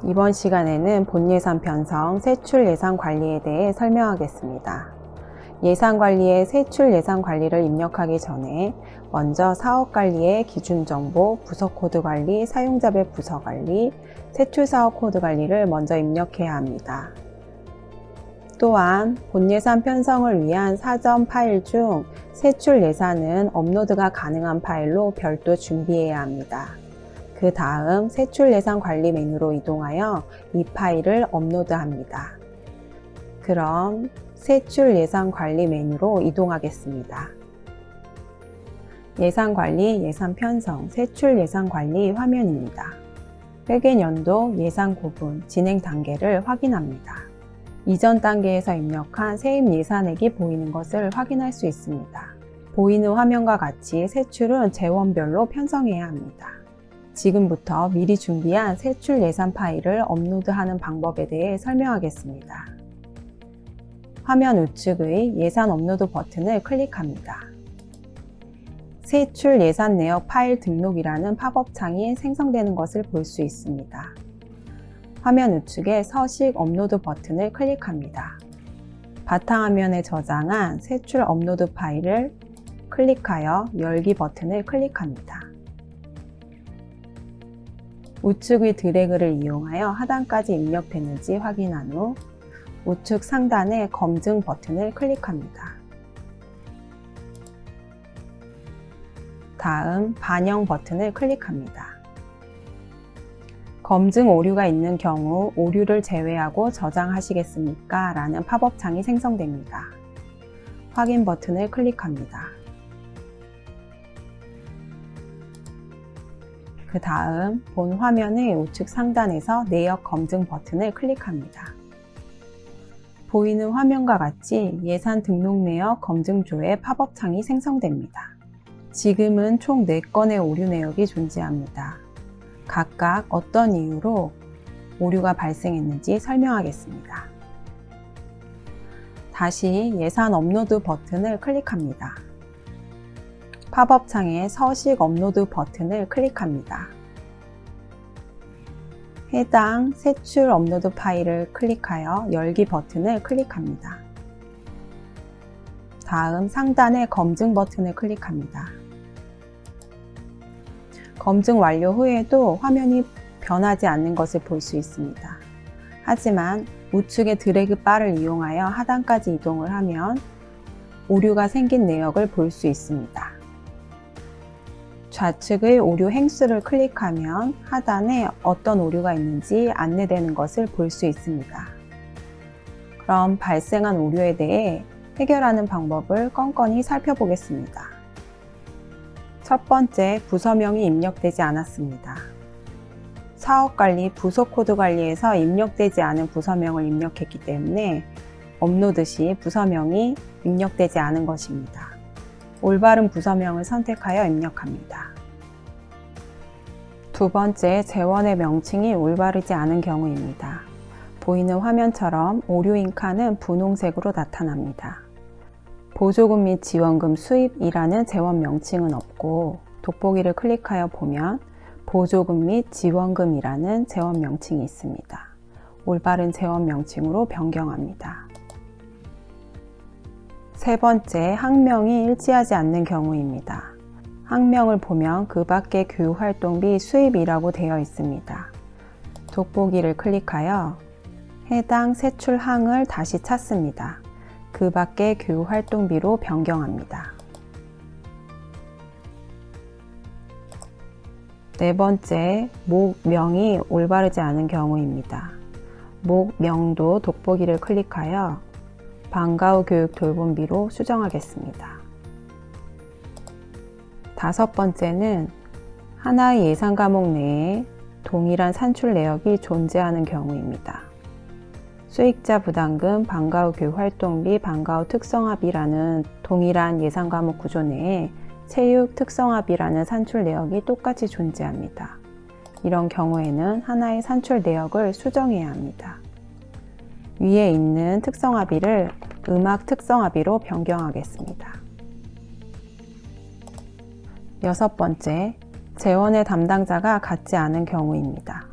이번 시간에는 본예산 편성, 세출 예산 관리에 대해 설명하겠습니다. 예산 관리에 세출 예산 관리를 입력하기 전에 먼저 사업 관리의 기준 정보, 부서 코드 관리, 사용자별 부서 관리, 세출 사업 코드 관리를 먼저 입력해야 합니다. 또한 본예산 편성을 위한 사전 파일 중 세출 예산은 업로드가 가능한 파일로 별도 준비해야 합니다. 그 다음 세출 예산 관리 메뉴로 이동하여 이 파일을 업로드합니다. 그럼 세출 예산 관리 메뉴로 이동하겠습니다. 예산 관리, 예산 편성, 세출 예산 관리 화면입니다. 회계연도, 예산 구분, 진행 단계를 확인합니다. 이전 단계에서 입력한 세입 예산액이 보이는 것을 확인할 수 있습니다. 보이는 화면과 같이 세출은 재원별로 편성해야 합니다. 지금부터 미리 준비한 세출 예산 파일을 업로드하는 방법에 대해 설명하겠습니다. 화면 우측의 예산 업로드 버튼을 클릭합니다. 세출 예산 내역 파일 등록이라는 팝업 창이 생성되는 것을 볼 수 있습니다. 화면 우측에 서식 업로드 버튼을 클릭합니다. 바탕화면에 저장한 세출 업로드 파일을 클릭하여 열기 버튼을 클릭합니다. 우측의 드래그를 이용하여 하단까지 입력됐는지 확인한 후 우측 상단의 검증 버튼을 클릭합니다. 다음 반영 버튼을 클릭합니다. 검증 오류가 있는 경우 오류를 제외하고 저장하시겠습니까? 라는 팝업 창이 생성됩니다. 확인 버튼을 클릭합니다. 그 다음 본 화면의 우측 상단에서 내역 검증 버튼을 클릭합니다. 보이는 화면과 같이 예산 등록 내역 검증조의 팝업 창이 생성됩니다. 지금은 총 4건의 오류 내역이 존재합니다. 각각 어떤 이유로 오류가 발생했는지 설명하겠습니다. 다시 예산 업로드 버튼을 클릭합니다. 팝업 창에 서식 업로드 버튼을 클릭합니다. 해당 세출 업로드 파일을 클릭하여 열기 버튼을 클릭합니다. 다음 상단의 검증 버튼을 클릭합니다. 검증 완료 후에도 화면이 변하지 않는 것을 볼 수 있습니다. 하지만 우측의 드래그 바를 이용하여 하단까지 이동을 하면 오류가 생긴 내역을 볼 수 있습니다. 좌측의 오류 행수를 클릭하면 하단에 어떤 오류가 있는지 안내되는 것을 볼 수 있습니다. 그럼 발생한 오류에 대해 해결하는 방법을 건건히 살펴보겠습니다. 첫 번째, 부서명이 입력되지 않았습니다. 사업관리, 부서코드 관리에서 입력되지 않은 부서명을 입력했기 때문에 업로드 시 부서명이 입력되지 않은 것입니다. 올바른 부서명을 선택하여 입력합니다. 두 번째, 재원의 명칭이 올바르지 않은 경우입니다. 보이는 화면처럼 오류인 칸은 분홍색으로 나타납니다. 보조금 및 지원금 수입이라는 재원 명칭은 없고 돋보기를 클릭하여 보면 보조금 및 지원금이라는 재원 명칭이 있습니다. 올바른 재원 명칭으로 변경합니다. 세 번째, 항명이 일치하지 않는 경우입니다. 항명을 보면 그 밖의 교육활동비 수입이라고 되어 있습니다. 돋보기를 클릭하여 해당 세출항을 다시 찾습니다. 그 밖의 교육활동비로 변경합니다. 네 번째, 목명이 올바르지 않은 경우입니다. 목명도 돋보기를 클릭하여 방과 후 교육 돌봄비로 수정하겠습니다. 다섯 번째는 하나의 예산 과목 내에 동일한 산출 내역이 존재하는 경우입니다. 수익자 부담금, 방과 후 교육 활동비, 방과 후 특성화비라는 동일한 예산 과목 구조 내에 체육 특성화비라는 산출 내역이 똑같이 존재합니다. 이런 경우에는 하나의 산출 내역을 수정해야 합니다. 위에 있는 특성화비를 음악 특성화비로 변경하겠습니다. 여섯 번째, 재원의 담당자가 같지 않은 경우입니다.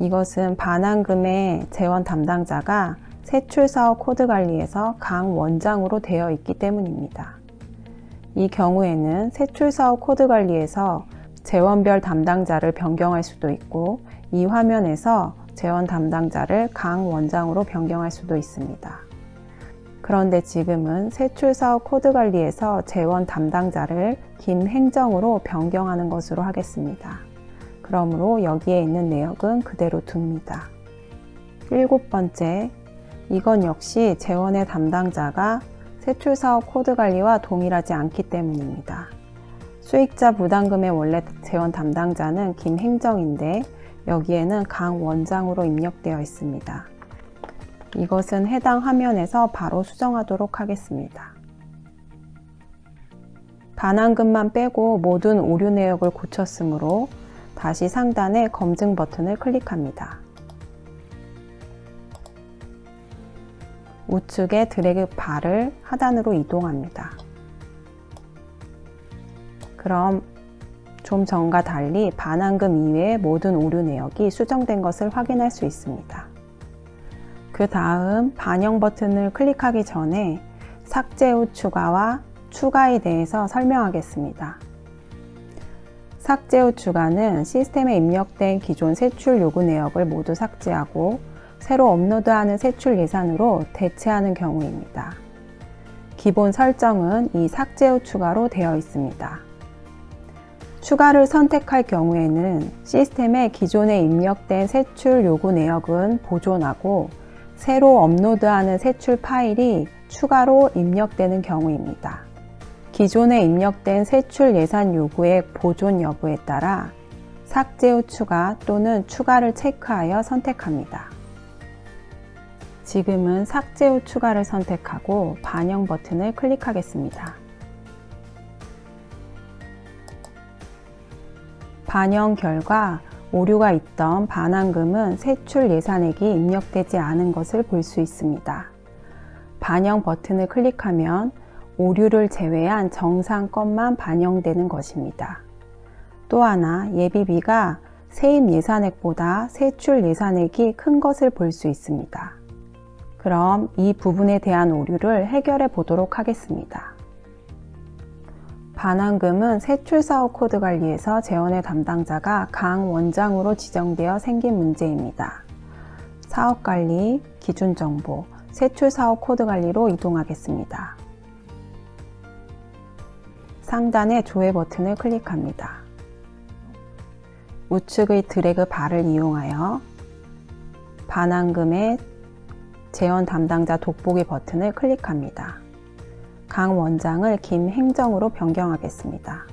이것은 반환금의 재원 담당자가 세출사업 코드 관리에서 강 원장으로 되어 있기 때문입니다. 이 경우에는 세출사업 코드 관리에서 재원별 담당자를 변경할 수도 있고 이 화면에서 재원 담당자를 강 원장으로 변경할 수도 있습니다. 그런데 지금은 세출사업 코드 관리에서 재원 담당자를 김행정으로 변경하는 것으로 하겠습니다. 그러므로 여기에 있는 내역은 그대로 둡니다. 7번째, 이건 역시 재원의 담당자가 세출사업 코드 관리와 동일하지 않기 때문입니다. 수익자 부담금의 원래 재원 담당자는 김행정인데 여기에는 강 원장으로 입력되어 있습니다. 이것은 해당 화면에서 바로 수정하도록 하겠습니다. 반환금만 빼고 모든 오류 내역을 고쳤으므로 다시 상단의 검증 버튼을 클릭합니다. 우측의 드래그 바를 하단으로 이동합니다. 그럼 좀 전과 달리 반환금 이외의 모든 오류 내역이 수정된 것을 확인할 수 있습니다. 그 다음 반영 버튼을 클릭하기 전에 삭제 후 추가와 추가에 대해서 설명하겠습니다. 삭제 후 추가는 시스템에 입력된 기존 세출 요구 내역을 모두 삭제하고 새로 업로드하는 세출 예산으로 대체하는 경우입니다. 기본 설정은 이 삭제 후 추가로 되어 있습니다. 추가를 선택할 경우에는 시스템에 기존에 입력된 세출 요구 내역은 보존하고 새로 업로드하는 세출 파일이 추가로 입력되는 경우입니다. 기존에 입력된 세출 예산 요구의 보존 여부에 따라 삭제 후 추가 또는 추가를 체크하여 선택합니다. 지금은 삭제 후 추가를 선택하고 반영 버튼을 클릭하겠습니다. 반영 결과 오류가 있던 반환금은 세출 예산액이 입력되지 않은 것을 볼 수 있습니다. 반영 버튼을 클릭하면 오류를 제외한 정상 것만 반영되는 것입니다. 또 하나 예비비가 세입 예산액보다 세출 예산액이 큰 것을 볼 수 있습니다. 그럼 이 부분에 대한 오류를 해결해 보도록 하겠습니다. 반환금은 세출사업 코드 관리에서 재원의 담당자가 강 원장으로 지정되어 생긴 문제입니다. 사업관리, 기준정보, 세출사업 코드 관리로 이동하겠습니다. 상단의 조회 버튼을 클릭합니다. 우측의 드래그 바를 이용하여 반환금의 재원 담당자 돋보기 버튼을 클릭합니다. 강 원장을 김행정으로 변경하겠습니다.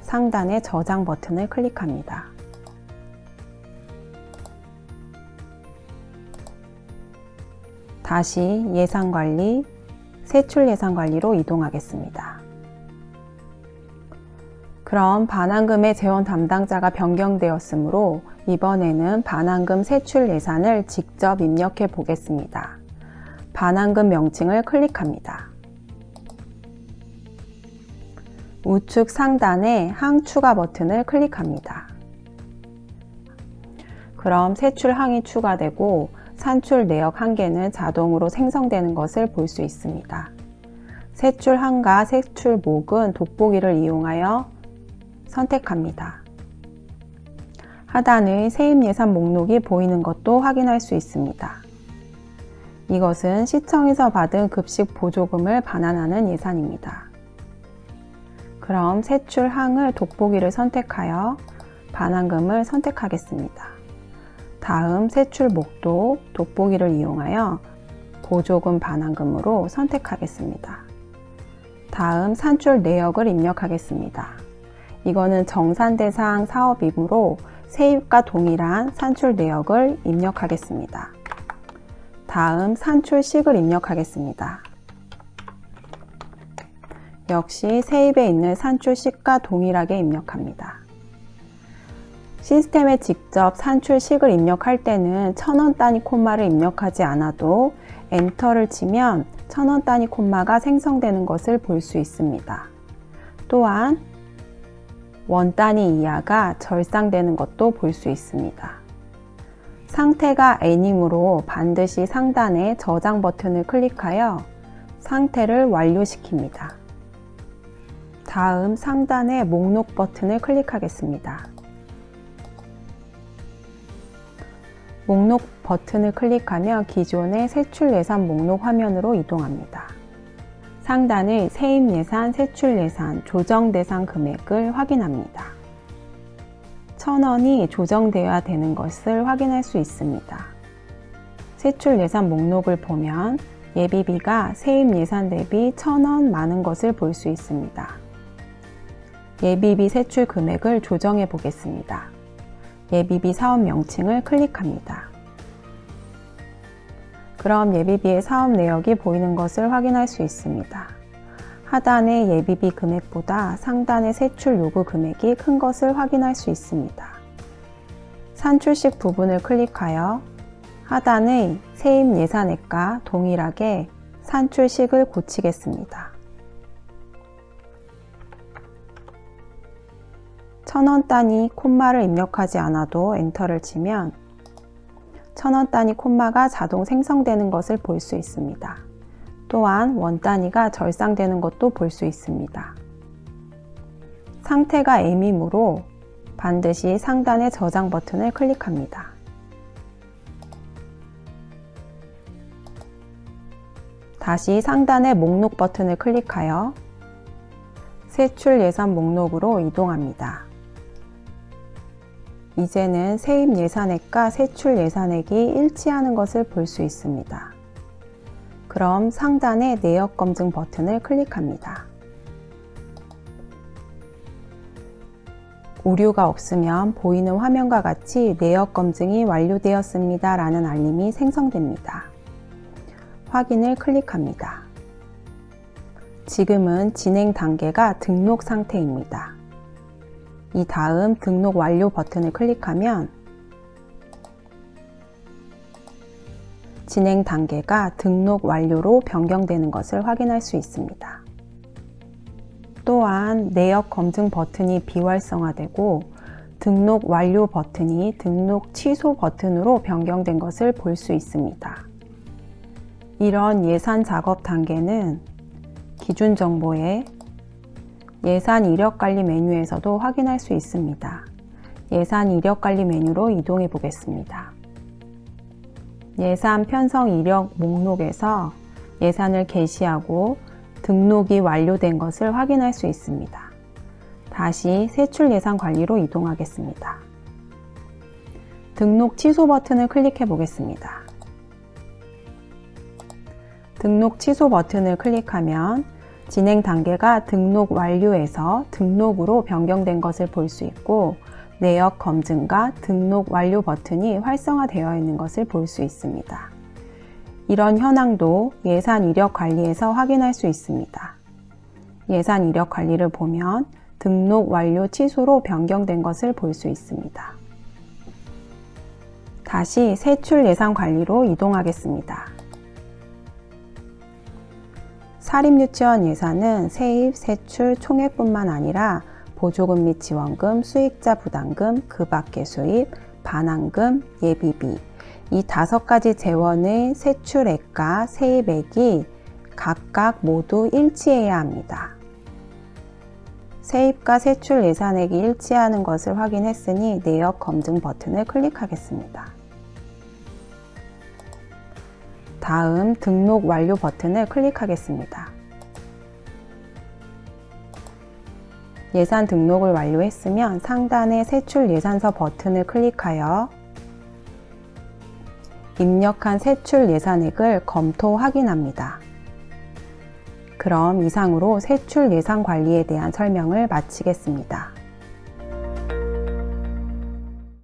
상단의 저장 버튼을 클릭합니다. 다시 예산관리, 세출 예산관리로 이동하겠습니다. 그럼 반환금의 재원 담당자가 변경되었으므로 이번에는 반환금 세출 예산을 직접 입력해 보겠습니다. 반환금 명칭을 클릭합니다. 우측 상단의 항 추가 버튼을 클릭합니다. 그럼 세출항이 추가되고 산출 내역 한 개는 자동으로 생성되는 것을 볼 수 있습니다. 세출항과 세출목은 돋보기를 이용하여 선택합니다. 하단의 세입예산 목록이 보이는 것도 확인할 수 있습니다. 이것은 시청에서 받은 급식 보조금을 반환하는 예산입니다. 그럼 세출항을 돋보기를 선택하여 반환금을 선택하겠습니다. 다음 세출목도 돋보기를 이용하여 보조금 반환금으로 선택하겠습니다. 다음 산출 내역을 입력하겠습니다. 이거는 정산대상 사업이므로 세입과 동일한 산출 내역을 입력하겠습니다. 다음 산출식을 입력하겠습니다. 역시 세입에 있는 산출식과 동일하게 입력합니다. 시스템에 직접 산출식을 입력할 때는 1000원 단위 콤마를 입력하지 않아도 엔터를 치면 1000원 단위 콤마가 생성되는 것을 볼 수 있습니다. 또한 원 단위 이하가 절상되는 것도 볼 수 있습니다. 상태가 N이므로 반드시 상단의 저장 버튼을 클릭하여 상태를 완료시킵니다. 다음 상단의 목록 버튼을 클릭하겠습니다. 목록 버튼을 클릭하며 기존의 세출예산 목록 화면으로 이동합니다. 상단의 세입예산, 세출예산, 조정대상 금액을 확인합니다. 1,000원이 조정되어야 되는 것을 확인할 수 있습니다. 세출예산 목록을 보면 예비비가 세입예산 대비 1,000원 많은 것을 볼 수 있습니다. 예비비 세출 금액을 조정해 보겠습니다. 예비비 사업 명칭을 클릭합니다. 그럼 예비비의 사업 내역이 보이는 것을 확인할 수 있습니다. 하단의 예비비 금액보다 상단의 세출 요구 금액이 큰 것을 확인할 수 있습니다. 산출식 부분을 클릭하여 하단의 세입 예산액과 동일하게 산출식을 고치겠습니다. 1,000원 단위 콤마를 입력하지 않아도 엔터를 치면 1,000원 단위 콤마가 자동 생성되는 것을 볼 수 있습니다. 또한 원 단위가 절상되는 것도 볼 수 있습니다. 상태가 M이므로 반드시 상단의 저장 버튼을 클릭합니다. 다시 상단의 목록 버튼을 클릭하여 세출 예산 목록으로 이동합니다. 이제는 세입 예산액과 세출 예산액이 일치하는 것을 볼 수 있습니다. 그럼 상단의 내역 검증 버튼을 클릭합니다. 오류가 없으면 보이는 화면과 같이 내역 검증이 완료되었습니다 라는 알림이 생성됩니다. 확인을 클릭합니다. 지금은 진행 단계가 등록 상태입니다. 이 다음 등록 완료 버튼을 클릭하면 진행 단계가 등록 완료로 변경되는 것을 확인할 수 있습니다. 또한 내역 검증 버튼이 비활성화되고 등록 완료 버튼이 등록 취소 버튼으로 변경된 것을 볼 수 있습니다. 이런 예산 작업 단계는 기준 정보에 예산 이력 관리 메뉴에서도 확인할 수 있습니다. 예산 이력 관리 메뉴로 이동해 보겠습니다. 예산 편성 이력 목록에서 예산을 게시하고 등록이 완료된 것을 확인할 수 있습니다. 다시 세출 예산 관리로 이동하겠습니다. 등록 취소 버튼을 클릭해 보겠습니다. 등록 취소 버튼을 클릭하면 진행 단계가 등록 완료에서 등록으로 변경된 것을 볼 수 있고 내역 검증과 등록 완료 버튼이 활성화되어 있는 것을 볼 수 있습니다. 이런 현황도 예산 이력 관리에서 확인할 수 있습니다. 예산 이력 관리를 보면 등록 완료 취소로 변경된 것을 볼 수 있습니다. 다시 세출 예산 관리로 이동하겠습니다. 사립유치원 예산은 세입, 세출, 총액뿐만 아니라 보조금 및 지원금, 수익자 부담금, 그 밖의 수입, 반환금, 예비비 이 5가지 재원의 세출액과 세입액이 각각 모두 일치해야 합니다. 세입과 세출 예산액이 일치하는 것을 확인했으니 내역 검증 버튼을 클릭하겠습니다. 다음 등록 완료 버튼을 클릭하겠습니다. 예산 등록을 완료했으면 상단의 세출 예산서 버튼을 클릭하여 입력한 세출 예산액을 검토 확인합니다. 그럼 이상으로 세출 예산 관리에 대한 설명을 마치겠습니다.